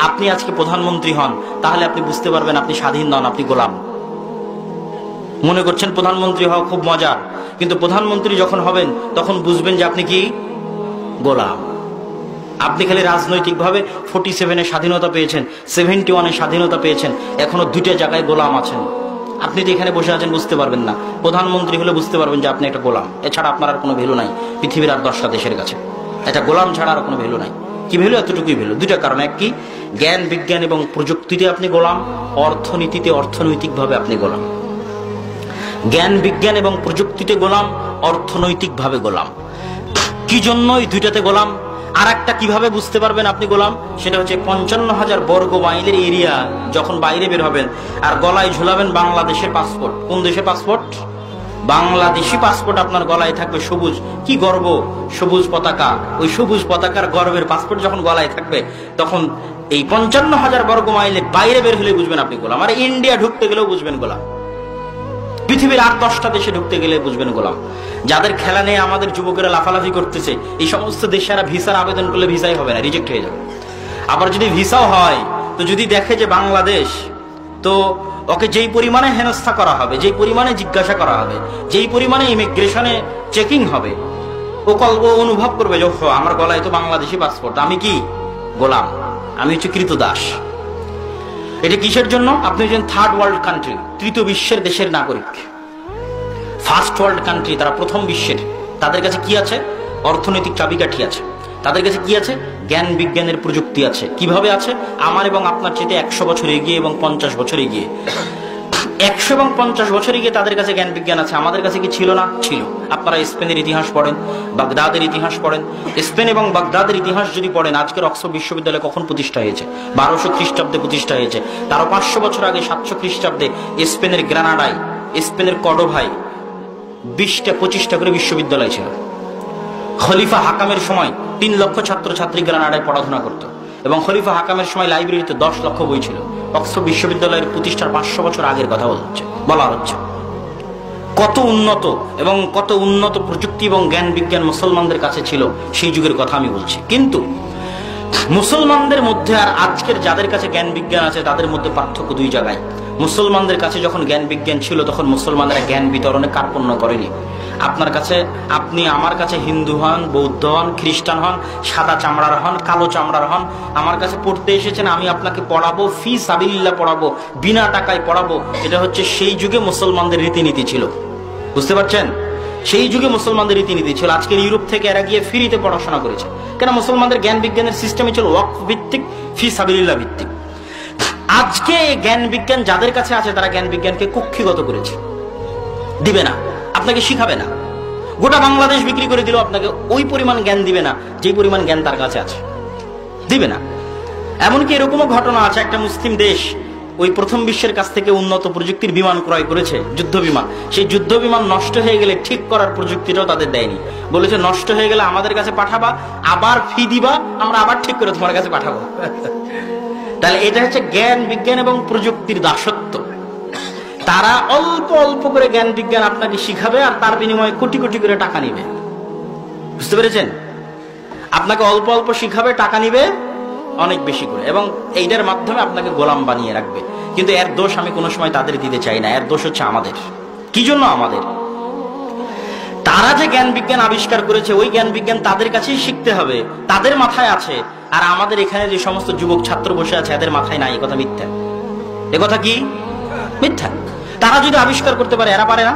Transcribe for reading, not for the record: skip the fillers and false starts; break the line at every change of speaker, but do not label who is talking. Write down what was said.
আপনি আজকে প্রধানমন্ত্রী হন, তাহলে আপনি বুঝতে পারবেন আপনি স্বাধীন নন, আপনি গোলাম। মনে করছেন প্রধানমন্ত্রী হওয়া খুব মজার, কিন্তু প্রধানমন্ত্রী যখন হবেন তখন বুঝবেন যে আপনি কি গোলাম। আপনি খালি রাজনৈতিকভাবে 47-এর স্বাধীনতা পেয়েছেন, 71-এর স্বাধীনতা পেয়েছেন, এখনো 2টা জায়গায় গোলাম আছেন। আপনি তো এখানে বসে আছেন, বুঝতে পারবেন না। প্রধানমন্ত্রী হলে বুঝতে পারবেন যে আপনি একটা গোলাম। এছাড়া আপনার আর কোনো ভ্যালু নাই পৃথিবীর আর 10টা দেশের কাছে। এটা গোলাম ছাড়া আর কোনো ভ্যালু নাই। কি ভ্যালু? এতটুকুই ভ্যালু। 2টা কারণ। এক কি? জ্ঞান বিজ্ঞান এবং প্রযুক্তিতে আপনি গোলাম, অর্থনীতিতে অর্থনৈতিকভাবে আপনি গোলাম। জ্ঞান বিজ্ঞান এবং প্রযুক্তিতে গোলাম, অর্থনৈতিকভাবে গোলাম। কি জন্য এই 2টাতে গোলাম? আর একটা কিভাবে বুঝতে পারবেন আপনি গোলাম? সেটা হচ্ছে 55,000 বর্গ মাইলের এরিয়া যখন বাইরে বের হবেন আর গলায় ঝুলাবেন বাংলাদেশের পাসপোর্ট। কোন দেশের পাসপোর্ট? বাংলাদেশি পাসপোর্ট আপনার গলায় থাকবে, সবুজ। কি গর্ব! সবুজ পতাকা। ওই সবুজ পতাকার গর্বের পাসপোর্ট যখন গলায় থাকবে, তখন এই 55,000 বর্গ মাইলের বাইরে বের হলে বুঝবেন আপনি গোলাম। আর ইন্ডিয়া ঢুকতে গেলেও বুঝবেন গোলাম। পৃথিবীর আর 10টা দেশে ঢুকতে গেলে বুঝবেন গোলাম। যাদের খেলা নিয়ে আমাদের যুবকেরা লাফালাফি করতেছে, এই সমস্ত দেশে ভিসার আবেদন করলে ভিসাই হবে না, রিজেক্ট হয়ে যাবে। আবার যদি ভিসাও হয়, তো যদি দেখে যে বাংলাদেশ, তো ওকে যেই পরিমাণে হেনস্থা করা হবে, যেই পরিমাণে জিজ্ঞাসা করা হবে, যেই পরিমাণে ইমিগ্রেশনে চেকিং হবে, ও অনুভব করবে যে আমার গলায় তো বাংলাদেশি পাসপোর্ট, আমি কি গোলাম, আমি হচ্ছে কৃতদাস। এটা কিসের জন্য? আপনি হচ্ছেন 3rd ওয়ার্ল্ড কান্ট্রি, তৃতীয় বিশ্বের দেশের নাগরিক। 1st ওয়ার্ল্ড কান্ট্রি, তারা প্রথম বিশ্বের। তাদের কাছে কি আছে? অর্থনৈতিক চাবিকাঠি আছে। তাদের কাছে কি আছে? জ্ঞান বিজ্ঞানের প্রযুক্তি আছে। কিভাবে আছে? আমার এবং আপনার চেয়ে 100 বছর এগিয়ে এবং 50 বছর এগিয়ে। 100 এবং 50 বছর এগিয়ে তাদের কাছে জ্ঞান বিজ্ঞান আছে, আমাদের কাছে কি ছিল না? ছিল। আপনারা স্পেনের ইতিহাস পড়েন, বাগদাদের ইতিহাস পড়েন। স্পেন এবং বাগদাদের ইতিহাস যদি পড়েন, আজকের অক্সফোর্ড বিশ্ববিদ্যালয় কখন প্রতিষ্ঠা হয়েছে? 1200 খ্রিস্টাব্দে প্রতিষ্ঠা হয়েছে। তারও 500 বছর আগে 700 খ্রিস্টাব্দে স্পেনের গ্রানাডায়, স্পেনের কর্ডোভায় 20টা-25টা করে বিশ্ববিদ্যালয় ছিল। খলিফা হাকামের সময় 3 লক্ষ ছাত্রছাত্রী গ্রানাডায় পড়াশোনা করত, এবং খলিফা হাকামের সময় লাইব্রেরিতে 10 লক্ষ বই ছিল। অক্সফোর্ড বিশ্ববিদ্যালয়ের প্রতিষ্ঠার 500 বছর আগের কথা বলা হচ্ছে। কত উন্নত এবং কত উন্নত প্রযুক্তি এবং জ্ঞান বিজ্ঞান মুসলমানদের কাছে ছিল, সেই যুগের কথা আমি বলছি। কিন্তু মুসলমানদের মধ্যে আর আজকের যাদের কাছে জ্ঞান বিজ্ঞান আছে, তাদের মধ্যে পার্থক্য 2 জায়গায়। মুসলমানদের কাছে যখন জ্ঞান বিজ্ঞান ছিল, তখন মুসলমানরা জ্ঞান বিতরণে কার্পণ্য করেনি। আপনার কাছে, আপনি আমার কাছে হিন্দু হন, বৌদ্ধ হন, খ্রিস্টান হন, সাদা চামড়ার হন, কালো চামড়ার হন, আমার কাছে পড়তে এসেছেন, আমি আপনাকে পড়াবো, ফি সাবিলিল্লাহ পড়াবো, বিনা টাকায় পড়াবো। এটা হচ্ছে সেই যুগে মুসলমানদের রীতিনীতি ছিল। বুঝতে পারছেন? সেই যুগে মুসলমানদের রীতিনীতি ছিল। আজকের ইউরোপ থেকে এরা গিয়ে ফ্রিতে পড়াশোনা করেছে, কেন? মুসলমানদের জ্ঞান বিজ্ঞানের সিস্টেমে ছিল ওয়াকফ ভিত্তিক, ফি সাবিলিল্লাহ ভিত্তিক। আজকে জ্ঞান বিজ্ঞান যাদের কাছে আছে, তারা জ্ঞান বিজ্ঞানকে কক্ষিগত করেছে। দিবে না, আপনাকে শিখাবে না। গোটা বাংলাদেশ বিক্রি করে দিল, আপনাকে ওই পরিমাণ জ্ঞান দিবে না যে পরিমাণ জ্ঞান তার কাছে আছে, দিবে না। এমনকি এরকমও ঘটনা আছে, একটা মুসলিম দেশ ওই প্রথম বিশ্বের কাছ থেকে উন্নত প্রযুক্তির বিমান ক্রয় করেছে, যুদ্ধ বিমান। সেই যুদ্ধ বিমান নষ্ট হয়ে গেলে ঠিক করার প্রযুক্তিটাও তাদের দেয়নি। বলেছে নষ্ট হয়ে গেলে আমাদের কাছে পাঠাবা, আবার ফি দিবা, আমরা আবার ঠিক করে তোমার কাছে পাঠাবো। তাহলে এটা হচ্ছে জ্ঞান বিজ্ঞান এবং প্রযুক্তির দাসত্ব। তারা অল্প অল্প করে জ্ঞান বিজ্ঞান আপনাকে শিখাবে, আর তার বিনিময়ে কোটি কোটি করে টাকা নিবে। বুঝতে পেরেছেন? আপনাকে অল্প অল্প শিখাবে, টাকা নিবে অনেক বেশি করে, এবং এইটার মাধ্যমে আপনাকে গোলাম বানিয়ে রাখবে। কিন্তু এর দোষ আমি কোনো সময় তাদের দিতে চাই না। এর দোষ হচ্ছে আমাদের। কি জন্য? আমাদের। তারা যে জ্ঞান বিজ্ঞান আবিষ্কার করেছে, ওই জ্ঞান বিজ্ঞান তাদের কাছেই শিখতে হবে, তাদের মাথায় আছে। আর আমাদের এখানে যে সমস্ত যুবক ছাত্র বসে আছে, এদের মাথায় নাই। কথা মিথ্যা। এ কথা কি? মিথ্যা। তারা যদি আবিষ্কার করতে পারে, এরা পারে না?